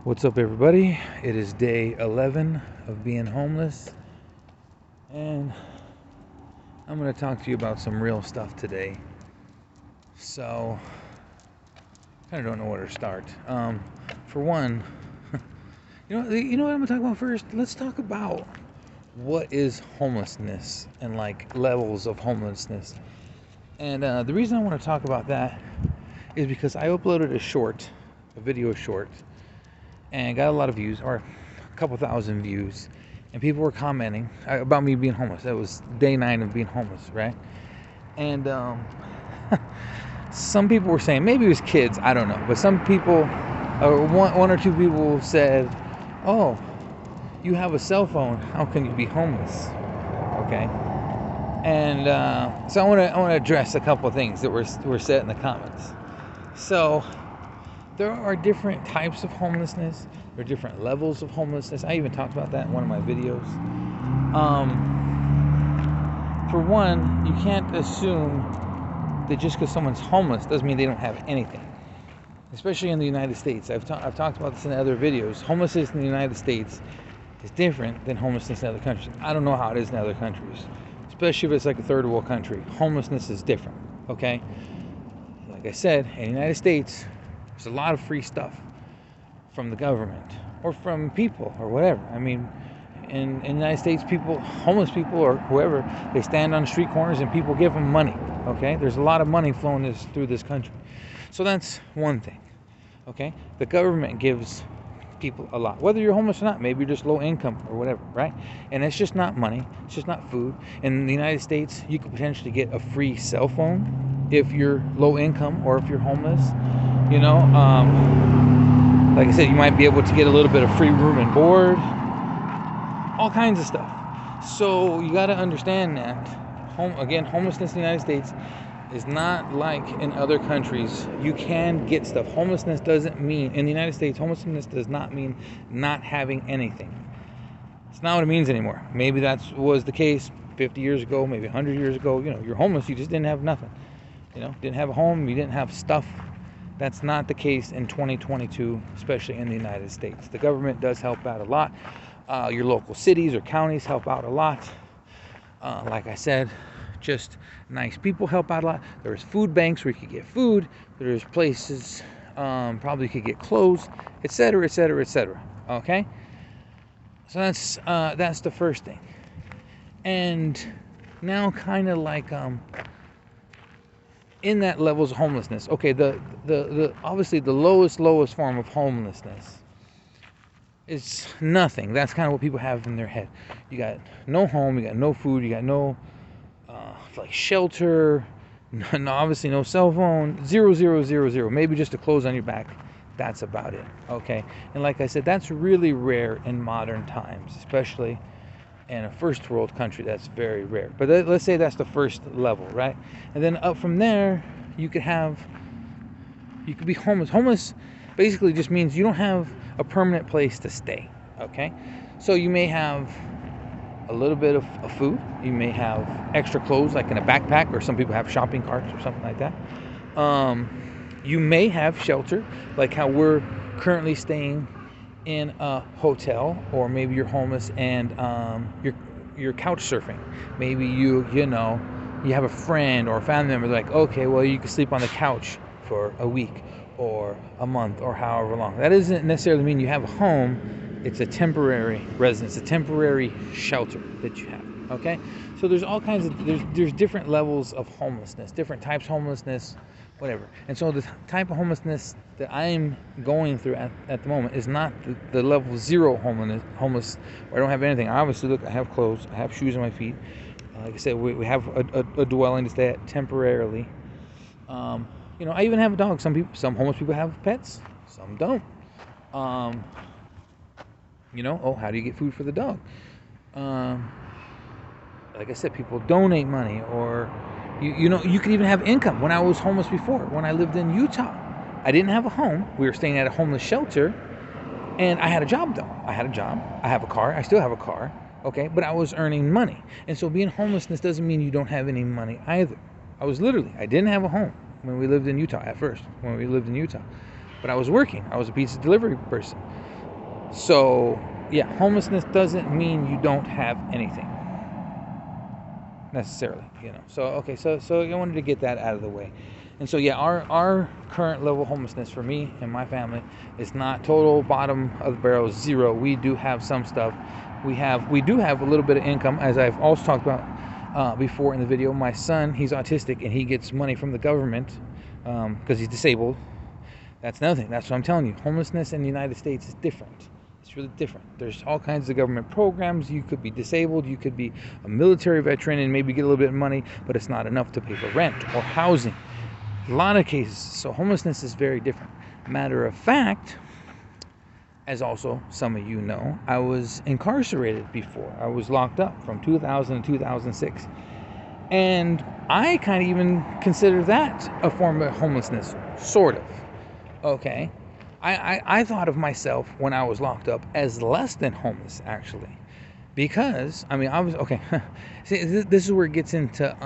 What's up, everybody? It is day 11 of being homeless, and I'm going to talk to you about some real stuff today. So, I kind of don't know where to start. For one, you know what I'm going to talk about first? Let's talk about what is homelessness and like levels of homelessness. And the reason I want to talk about that is because I uploaded a video short, and got a lot of views, or a couple thousand views, and people were commenting about me being homeless. That was day 9 of being homeless, right? And some people were saying, maybe it was kids, I don't know, but some people, one or two people said, "Oh, you have a cell phone. How can you be homeless?" Okay. And so I want to address a couple of things that were said in the comments. So there are different types of homelessness. There are different levels of homelessness. I even talked about that in one of my videos. For one, you can't assume that just because someone's homeless doesn't mean they don't have anything. Especially in the United States. I've talked about this in other videos. Homelessness in the United States is different than homelessness in other countries. I don't know how it is in other countries. Especially if it's like a third world country. Homelessness is different, okay? Like I said, in the United States, there's a lot of free stuff from the government or from people or whatever. I mean, in the United States, homeless people or whoever, they stand on street corners and people give them money, okay? There's a lot of money flowing through this country. So that's one thing, okay? The government gives people a lot, whether you're homeless or not. Maybe you're just low income or whatever, right? And it's just not money, it's just not food. In the United States, you could potentially get a free cell phone if you're low income or if you're homeless. Like I said, you might be able to get a little bit of free room and board, all kinds of stuff. So you got to understand that homelessness in the United States is not like in other countries. You can get stuff. Homelessness doesn't mean, in the United States, homelessness does not mean not having anything. It's not what it means anymore. Maybe that was the case 50 years ago, maybe 100 years ago. You're homeless, you just didn't have nothing. Didn't have a home, you didn't have stuff. That's not the case in 2022, especially in the United States. The government does help out a lot. Your local cities or counties help out a lot. Like I said, just nice people help out a lot. There's food banks where you could get food. There's places probably you could get clothes, etc., etc., etc. Okay? So that's the first thing. And now kind of like in that levels of homelessness. Okay, the obviously the lowest form of homelessness is nothing. That's kind of what people have in their head. You got no home, you got no food, you got no like shelter, obviously no cell phone, 0, 0, 0, 0. Maybe just the clothes on your back. That's about it. Okay, and like I said, that's really rare in modern times, especially in a first world country. That's very rare. But let's say that's the first level, right? And then up from there, you could be homeless. Homeless basically just means you don't have a permanent place to stay, okay? So you may have a little bit of food, you may have extra clothes like in a backpack, or some people have shopping carts or something like that. You may have shelter, like how we're currently staying in a hotel, or maybe you're homeless and you're couch surfing. Maybe you have a friend or a family member like, okay, well, you can sleep on the couch for a week or a month or however long. That doesn't necessarily mean you have a home. It's a temporary residence, a temporary shelter that you have. Okay, so there's all kinds of there's different levels of homelessness, different types of homelessness, whatever. And so the type of homelessness that I'm going through at the moment is not the level 0 homeless where I don't have anything. Obviously, look, I have clothes, I have shoes on my feet. Like I said, we have a dwelling to stay at temporarily. I even have a dog. Some homeless people have pets, some don't. How do you get food for the dog? Like I said, people donate money, or you could even have income. When I was homeless before, when I lived in Utah, I didn't have a home. We were staying at a homeless shelter, and I had a job though. I had a job. I have a car. I still have a car. Okay, but I was earning money, and so being homelessness doesn't mean you don't have any money either. I didn't have a home when we lived in Utah at first. But I was working. I was a pizza delivery person. So yeah, homelessness doesn't mean you don't have anything necessarily, So okay, so I wanted to get that out of the way. And so yeah, our current level of homelessness for me and my family is not total bottom of the barrel zero. We do have some stuff. We do have a little bit of income, as I've also talked about before in the video. My son, he's autistic, and he gets money from the government because he's disabled. That's another thing. That's what I'm telling you. Homelessness in the United States is different. It's really different. There's all kinds of government programs. You could be disabled. You could be a military veteran and maybe get a little bit of money, but it's not enough to pay for rent or housing. A lot of cases. So homelessness is very different. Matter of fact, as also some of you know, I was incarcerated before. I was locked up from 2000 to 2006. And I kind of even consider that a form of homelessness, sort of. Okay. I thought of myself when I was locked up as less than homeless, actually, because I was okay. See, this is where it gets into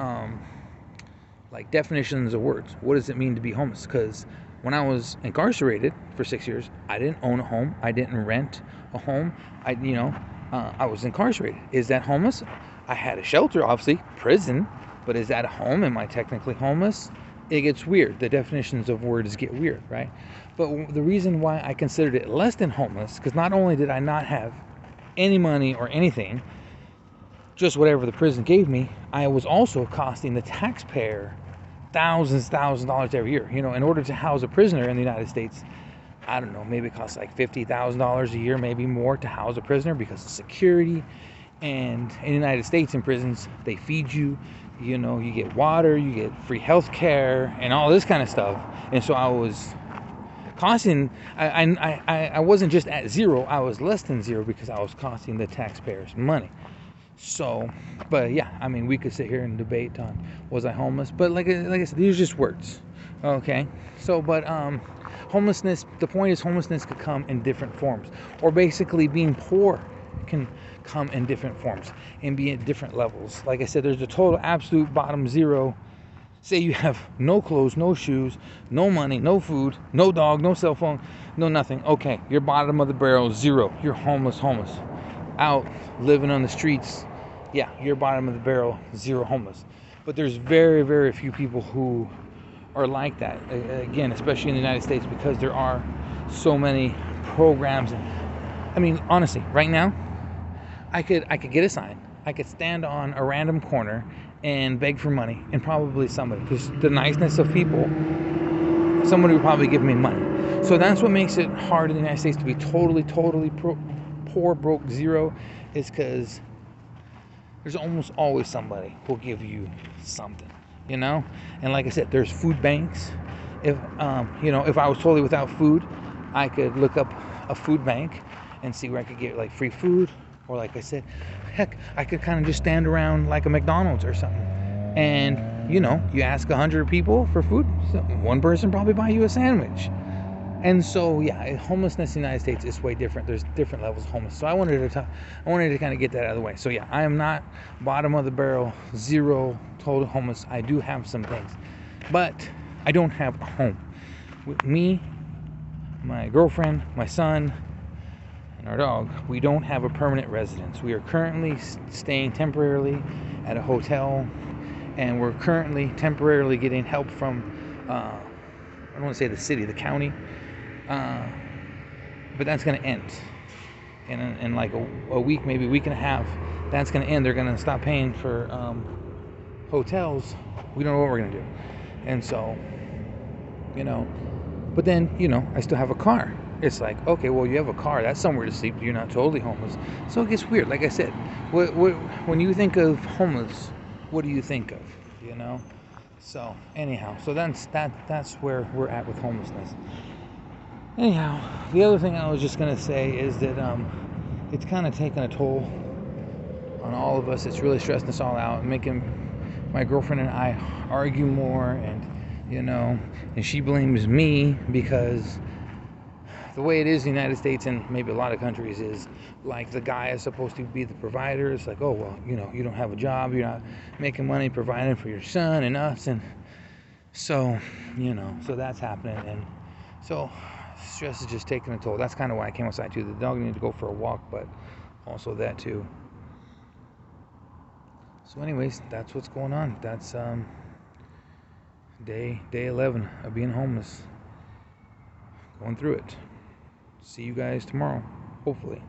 like definitions of words. What does it mean to be homeless? Because when I was incarcerated for 6 years, I didn't own a home. I didn't rent a home. I was incarcerated. Is that homeless? I had a shelter, obviously, prison, but is that a home? Am I technically homeless? It gets weird. The definitions of words get weird, right? But the reason why I considered it less than homeless, because not only did I not have any money or anything, just whatever the prison gave me, I was also costing the taxpayer thousands of dollars every year. In order to house a prisoner in the United States, I don't know, maybe it costs like $50,000 a year, maybe more, to house a prisoner because of security. And in the United States, in prisons, they feed you. You get water, you get free health care, and all this kind of stuff. And so I was costing, I wasn't just at zero, I was less than zero because I was costing the taxpayers money. So, but yeah, we could sit here and debate on, was I homeless? But like I said, these are just words, okay? So, but homelessness, the point is homelessness could come in different forms. Or basically being poor can come in different forms and be at different levels. Like I said, there's a total absolute bottom zero. Say you have no clothes, no shoes, no money, no food, no dog, no cell phone, no nothing. Okay, you're bottom of the barrel, zero. You're homeless. Out living on the streets. Yeah, you're bottom of the barrel, zero homeless. But there's very, very few people who are like that. Again, especially in the United States, because there are so many programs. Honestly, right now, I could get a sign. I could stand on a random corner and beg for money, and probably somebody, because the niceness of people, somebody would probably give me money. So that's what makes it hard in the United States to be totally poor, broke, zero, is because there's almost always somebody who'll give you something, And like I said, there's food banks. If if I was totally without food, I could look up a food bank and see where I could get like free food. Or like I said, heck, I could kind of just stand around like a McDonald's or something. And, you ask 100 people for food, so one person probably buy you a sandwich. And so, yeah, homelessness in the United States is way different. There's different levels of homeless. So I wanted to kind of get that out of the way. So yeah, I am not bottom of the barrel, zero, total homeless. I do have some things, but I don't have a home. With me, my girlfriend, my son, our dog, we don't have a permanent residence. We are currently staying temporarily at a hotel, and we're currently temporarily getting help from I don't want to say the city, the county, but that's going to end in like a week, maybe a week and a half. That's going to end. They're going to stop paying for hotels. We don't know what we're going to do. And so, but then, I still have a car. It's like, okay, well, you have a car, that's somewhere to sleep, you're not totally homeless. So it gets weird. Like I said, when you think of homeless, what do you think of, So anyhow, so that's where we're at with homelessness. Anyhow, the other thing I was just going to say is that it's kind of taken a toll on all of us. It's really stressing us all out, making my girlfriend and I argue more, and and she blames me because the way it is in the United States and maybe a lot of countries is like the guy is supposed to be the provider. It's like, oh, well, you don't have a job, you're not making money providing for your son and us. And so, so that's happening. And so stress is just taking a toll. That's kind of why I came outside too. The dog needed to go for a walk, but also that too. So anyways, that's what's going on. That's day 11 of being homeless. Going through it. See you guys tomorrow, hopefully.